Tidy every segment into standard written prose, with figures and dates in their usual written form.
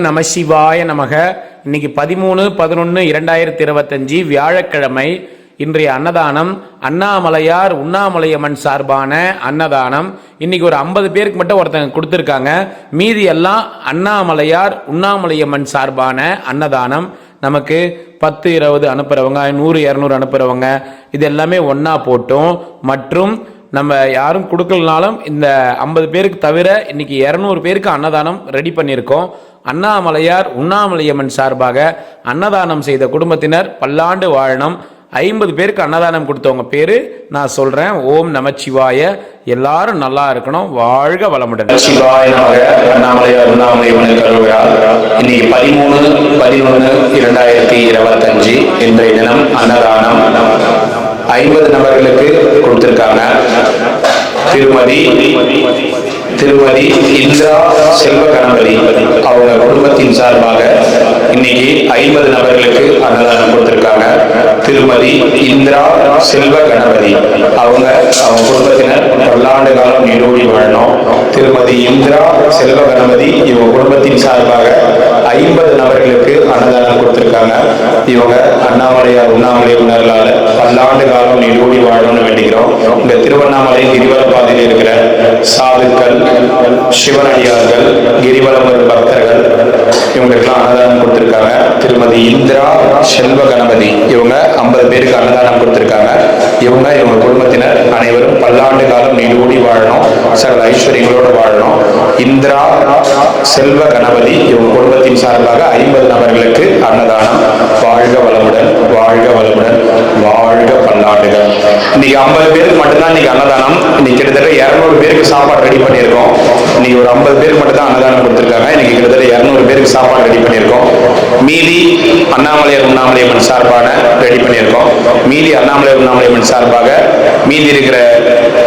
நம சிவாய நமக. இன்னைக்கு 13/11/2025 வியாழக்கிழமை. இன்றைய அன்னதானம் அண்ணாமலையார் உண்ணாமலையம்மன் சார்பான அன்னதானம். இன்னைக்கு ஒரு 50 பேருக்கு மட்டும் ஒருத்தங்க கொடுத்துருக்காங்க. மீதி எல்லாம் அண்ணாமலையார் உண்ணாமலையம்மன் சார்பான அன்னதானம். நமக்கு 10, 20 அனுப்புறவங்க, 100, 200 அனுப்புறவங்க, இது எல்லாமே ஒன்னா போட்டோம். மற்றும் நம்ம யாரும் கொடுக்கலனாலும் இந்த 50 பேருக்கு தவிர இன்னைக்கு 200 பேருக்கு அன்னதானம் ரெடி பண்ணியிருக்கோம். அண்ணாமலையார் உண்ணாமலையம்மன் சார்பாக அன்னதானம் செய்த குடும்பத்தினர் பல்லாண்டு வாழணும். 50 பேருக்கு அன்னதானம் கொடுத்தவங்க பேரு நான் சொல்றேன். ஓம் நமச்சிவாய. எல்லாரும் நல்லா இருக்கணும். வாழ்க வளமுடன். சிவாய நமக. அண்ணாமலையார் உண்ணாமலையம்மன் கருவிழா இன்னைக்கு 13/11/2025 இன்றைய தினம் அன்னதானம் 50 நபர்களுக்கு கொடுத்திருக்காங்க. திருமதி இந்திரா செல்வ கணபதி அவங்க குடும்பத்தின் சார்பாக இன்னைக்கு 50 நபர்களுக்கு அன்னதானம் கொடுத்திருக்காங்க. திருமதி இந்திரா செல்வ கணபதி அவங்க குடும்பத்தினர் பல்லாண்டு காலம் நீடோடி வாழணும். திருமதி இந்திரா செல்வ கணபதி இவங்க குடும்பத்தின் சார்பாக 50 நபர்களுக்கு அன்னதானம் கொடுத்திருக்காங்க. இவங்க அண்ணாமலையார் உண்ணாமலையம்மனால பல்லாண்டு காலம் நீடோடி வாழணும்னு வேண்டிக்கிறோம். இந்த திருவண்ணாமலை கிரிவல பாதையில் இருக்கிற சாதுக்கள், சிவனடியார்கள், கிரிவலம் வரும் பக்தர்கள் இவங்களுக்கெல்லாம் அன்னதானம் கொடுத்திருக்காங்க. திருமதி இந்திரா செல்வ கணபதி இவங்க 50 பேருக்கு அன்னதானம் கொடுத்திருக்காங்க. இவங்க குடும்பத்தினர் அனைவரும் பல்லாண்டு காலம் நீடோடி வாழணும், சகல ஐஸ்வர்யங்களோடு வாழணும். இந்திரா செல்வ கணபதி இவங்க குடும்பத்தின் சார்பாக 50 நபர்களுக்கு அன்னதானம். வாழ்க வளமுடன், வாழ்க வளமுடன், வாழ்க பல்லாண்டுகள். இன்னைக்கு 50 பேருக்கு மட்டும்தான் இன்னைக்கு அன்னதானம். இன்னைக்கு கிட்டத்தட்ட 200 பேருக்கு சாப்பாடு ரெடி பண்ணியிருக்கோம். இன்னைக்கு ஒரு 50 பேருக்கு மட்டும் தான் அன்னதானம் கொடுத்திருக்காங்க. இன்னைக்கு கிட்டத்தட்ட 200 பேருக்கு சாப்பாடு ரெடி பண்ணியிருக்கோம். மீதி அண்ணாமலையார் உண்ணாமலையம்மன் சார்பான ரெடி பண்ணியிருக்கோம். மீதி அண்ணாமலையார் உண்ணாமலையம்மன் சார்பாக மீதி இருக்கிற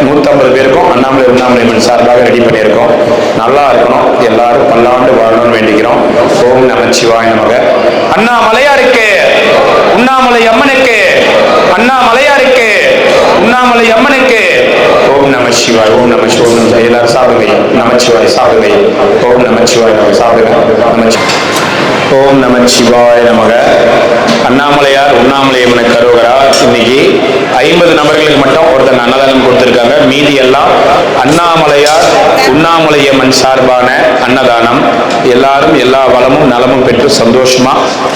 150 பேருக்கும் அண்ணாமலையார் உண்ணாமலையம்மன் சார்பாக ரெடி பண்ணியிருக்கோம். நல்லா இருக்கணும், எல்லாரும் பல்லாண்டு வாழணும்னு வேண்டிக்கிறோம். ஓம் நமச்சிவாய நமக. அண்ணாமலையாருக்கு உண்ணாமலை அம்மனுக்கு, அண்ணாமலையாருக்கு உண்ணாமலை அம்மனுக்கு. ஓம் நம சிவாய். ஓம் நம சிவாய். எல்லாரும் சாப்பிடுங்க. நமச்சிவாய் சாப்பிடுங்க. ஓம் நமச்சிவாய் நமக சாப்பிடுங்க. ஓம் நம சிவாய நமக. அண்ணாமலையார் உண்ணாமலையம்மன் கருவகரா இன்னைக்கு 50 நபர்களுக்கு மட்டும் ஒருத்தர் அன்னதானம் கொடுத்திருக்காங்க. மீதி எல்லாம் அண்ணாமலையார் உண்ணாமலையம்மன் சார்பான அன்னதானம். எல்லாரும் எல்லா வளமும் நலமும் பெற்று சந்தோஷமா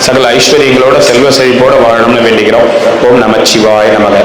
சகல ஐஸ்வர்யங்களோட செல்வ செழிப்போட வாழணும்னு வேண்டிக்கிறோம். ஓம் நம சிவாய நமக.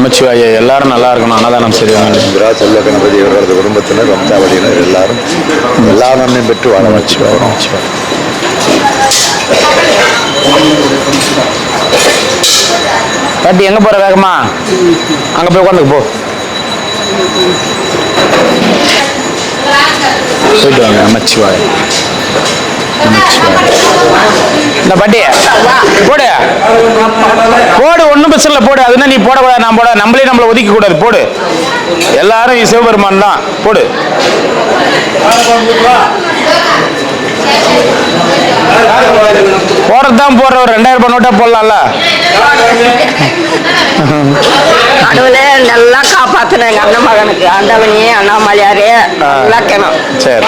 நமச்சிவாய. எல்லாரும் நல்லா இருக்கணும், அன்னதானம் செய்வாங்க. இந்திரா செல்வ கணபதி அவரது குடும்பத்தினர் வம்சாவளியினர் எல்லாரும் எல்லா நன்மையும் பெற்று வாழ வச்சுக்கணும். பாட்டி எங்க போற வேகமா? அங்க போய் உட்காந்துக்கு போ. போயிட்டு வாங்க. நமச்சிவாய். இந்த பாட்டி போடு போடு, ஒன்றும் பிரச்சனை இல்லை போடு. அதுனா நீ போடக்கூடாது, நான் போட நம்மளே நம்மளை ஒதுக்க கூடாது. போடு, எல்லாரும் சிவபெருமான் தான். போடு. போறதுதான் போடுற, ஒரு 2000 ரூபாய் நோட்டா போடலாம்ல. கடவுளே நல்லா காப்பாத்தின எங்க அண்ணன் மகனுக்கு ஆண்டவனே அண்ணாமலையாரே நல்லாக்கணும். சரி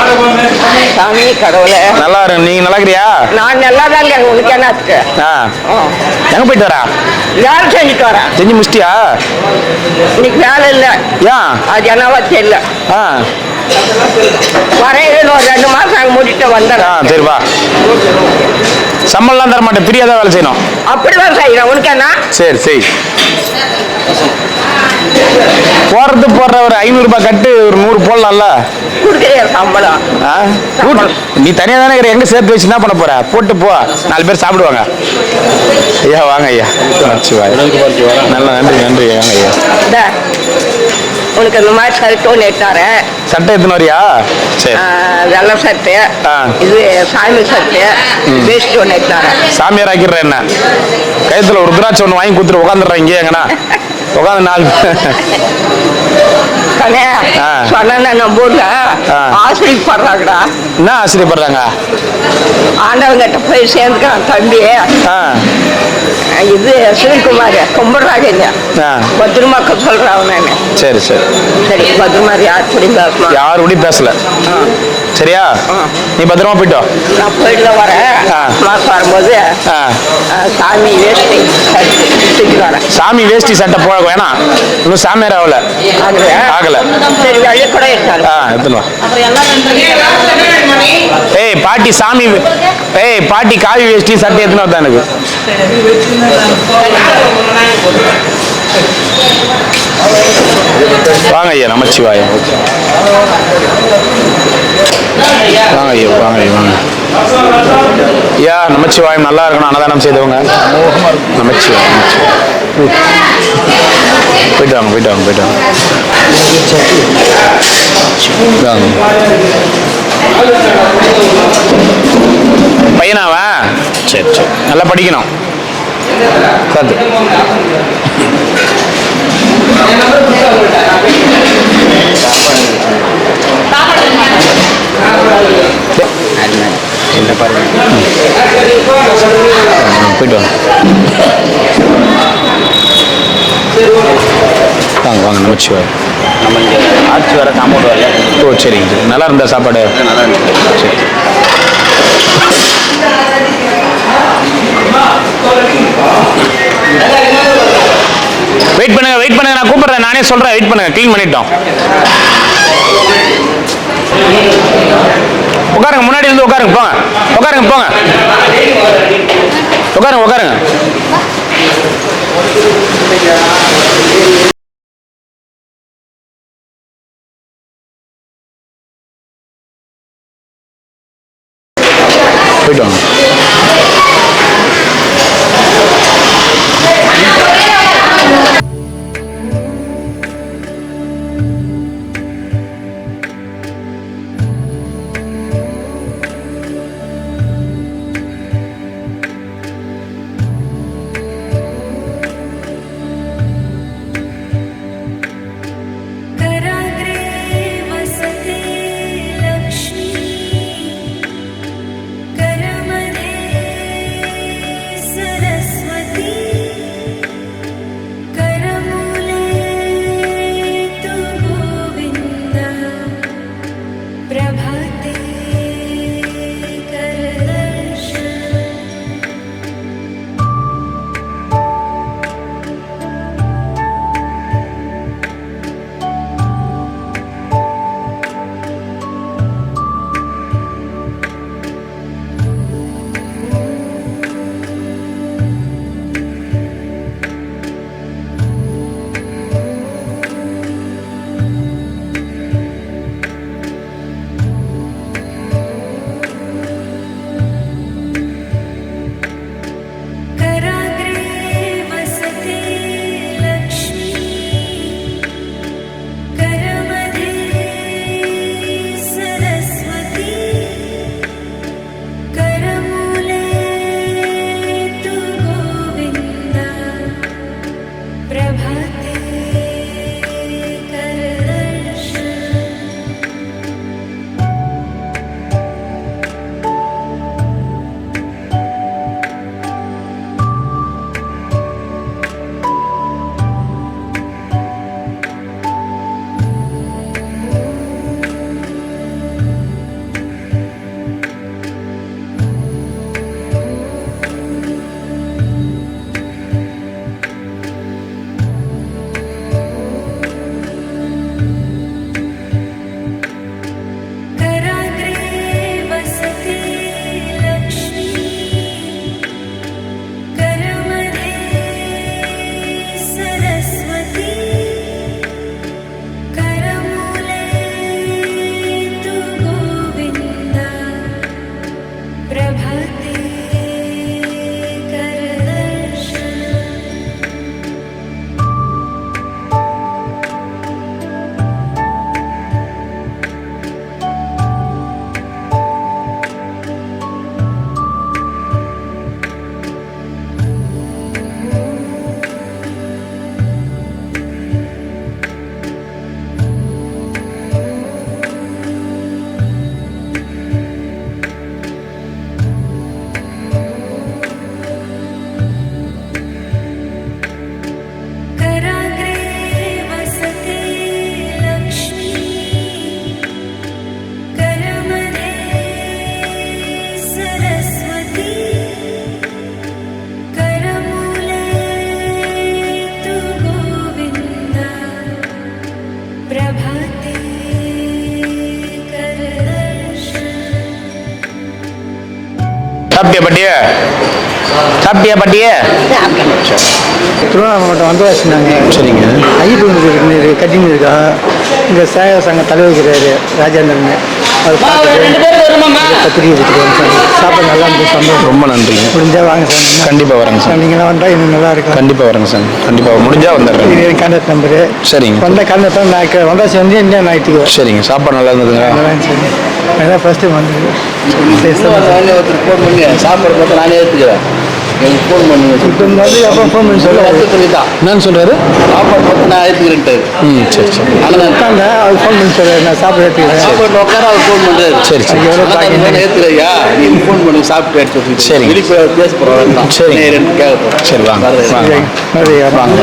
சாமி கடவுளே நல்லா இருக்கு. நீங்க நல்லா இருக்கிறியா? நான் நல்லா தாங்க. உனக்கு என்ன இருக்கு? எங்க போயிட்டு வரா? வேலை செஞ்சுட்டு வரேன். செஞ்சு முடிச்சிட்டியா? இன்னைக்கு வேலை இல்லை. ஏன்? அது என்னவா தெரியல. வரேன், ஒரு 2 மாசம் அங்கே முடிட்டு வந்துடுறேன். சரி வா. சம்பளம்லாம் தர மாட்டேன், ஃப்ரீயாக தான் வேலை செய்யணும். அப்படிதான் செய்யறேன். உனக்கு என்ன? சரி சரி. போடுற ஒரு 500 ரூபாய் கட்டு, ஒரு 100 போடலாம்ல. கொடுக்குறியா சம்பளம்? நீ தனியா தானே இருக்கிற, எங்க சேர்த்து வச்சு என்ன பண்ண போற? போட்டு போ, 4 பேர் சாப்பிடுவாங்க. ஐயா வாங்க ஐயா. நல்லா நன்றி நன்றி. வாங்க ஐயா. உனக்கு இந்த மாதிரி ஷர்ட் ஒன்று எடுத்தாரேன். சட்டை எத்தனை வரியா? சரி. வெள்ளை ஷர்ட்டு, இது சாமி ஷர்ட்டு, வேஸ்ட் ஒன்று எடுத்தாரேன். சாமியார் ஆக்கிடுறேன் என்ன? கயத்துல ஒரு ருத்ராட்சம் ஒன்று வாங்கி கொடுத்துட்டு உட்காந்துடுறேன் இங்கே எங்கன்னா உட்காந்து 4 சொன்ன நம்ம ஊர்ல ஆசிரியப்படுறாங்கடா. என்ன ஆசிரியப்படுறாங்க? ஆண்டவங்கிட்ட போய் சேர்ந்துக்கான் தம்பி. இது சிவகுமார் கும்பிடுறாங்க. பத்திரமாக்க சொல்றான் நான். சரி சரி சரி. பத்திரமாரி யாரு கூட பேசல. சரியா? நீ பத்திரமா போயிட்டோ. நான் போயிட்டு தான் வரேன். மாசம் வரும்போது சாமி வேஷ்டி சட்டை வரேன். சாமி வேஷ்டி சட்டை போட வேணாம், இன்னும் சாமியார் ஆகல. ஆகல. சரி வழி கூட எடுத்தாரு. எடுத்துன்னு வா. ஏய் பாட்டி சாமி, ஏய் பாட்டி காவி வேஷ்டி சட்டை எடுத்துன்னு வரதான் எனக்கு. வாங்க ஐயா. நமச்சிவாய. வாங்க ஐயா வாங்க ஐயா வாங்க ஐயா. நமச்சிவாயம். நல்லா இருக்கணும், அன்னதானம் செய்தவங்க. நமச்சிவாயம். போயிட்டு வாங்க போயிட்டு வாங்க போயிட்டு வாங்க. பையனாவா? சரி சரி. நல்லா படிக்கணும். கத்து என்ன பாருங்க. போயிட்டு வாங்க வாங்க வாங்க. நமச்சிவாய். நம்ம இங்கே ஆட்சி வர காம்பவுண்ட் வரல. ஓ சரிங்க சரி. நல்லா இருந்தா சாப்பாடு? நல்லா இருக்கு. சரி. வெயிட் பண்ணுங்க வெயிட் பண்ணுங்க, நான் கூப்பிடுறேன், நானே சொல்றேன். வெயிட் பண்ணுங்க, க்ளீன் பண்ணிட்டோம். உட்காருங்க, முன்னாடி இருந்து உட்காருங்க. போங்க உட்காருங்க போங்க. உட்காருங்க உட்காருங்க. போயிட்டு வாங்க. சாப்பிட்டியா பட்டிய சாப்பிட்டியா பட்டிய திருவண்ணாமலை மாவட்டம் வந்தவாசினாங்க. சரிங்க. ஐயப்பன் கட்டிங் இருக்கா. இங்கே சேவை சங்க தலைவர் இருக்கிறாரு ராஜேந்திரன். அவர் பத்திரிகை கொடுத்துருவாங்க சார். சாப்பாடு நல்லா இருந்துச்சு, சந்தோஷம். ரொம்ப நன்றிங்க. முடிஞ்சா வாங்க சார். கண்டிப்பாக வரேங்க சார். நீங்களாம் வந்தால் இன்னும் நல்லா இருக்கும். கண்டிப்பாக வரேங்க சார். கண்டிப்பாக முடிஞ்சா வந்துடுறேன். இது கான்டாக்ட் நம்பரு. சரிங்க. வந்த கான்டாக்ட் நான் வந்தாச்சு வந்து இன்னும் ஞாயிற்றுக்கு. சரிங்க. சாப்பாடு நல்லா இருந்ததுங்க. நல்லா இருந்துச்சு. அதான் ஃபஸ்ட்டு வந்து ஒருத்தர் ஃபோன் பண்ணி சாப்பாடு போட்டு நானே எடுத்துக்கிறேன். எனக்கு ஃபோன் பண்ணுங்க. இப்போ வந்து எப்போ ஃபோன் பண்ணி சொல்ல தான் என்னன்னு சொல்கிறாரு? சாப்பாடு போட்டு நான் எடுத்துக்கிறேன்ட்டு. சரி சரி. அதில் உட்காந்து அவர் ஃபோன் பண்ணி சொல்கிறார் நான் சாப்பிட எடுத்துக்கிறேன். சாப்பாடு உட்கார அவர் ஃபோன் பண்ணுறாரு. சரி சரி. எடுத்துக்கிறையா நீங்கள் ஃபோன் பண்ணி சாப்பிட்டு எடுத்து சரி. வெளியே பேச போகிறோம். சரி. கேட்க போகிறோம். சரி வாங்க வாங்க வாங்க.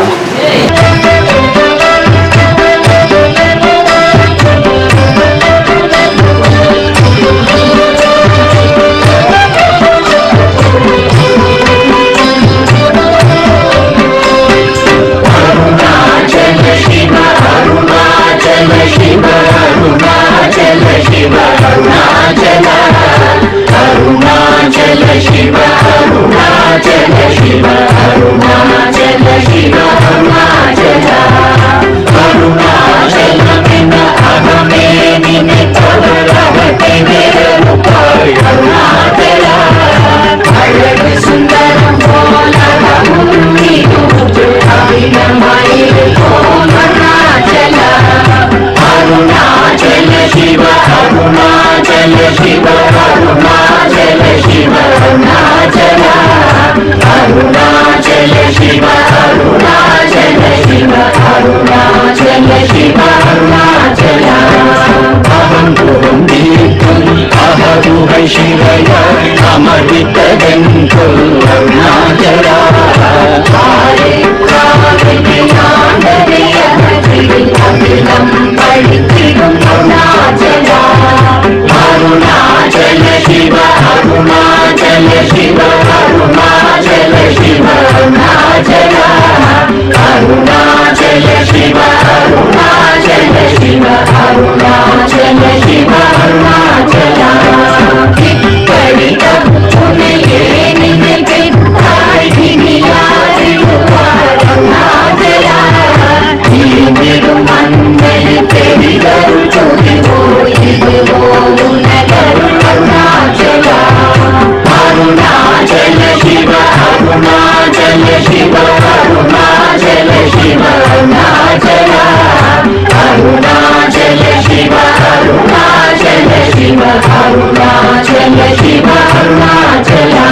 Shiva, Arunachala, Shiva, Arunachala.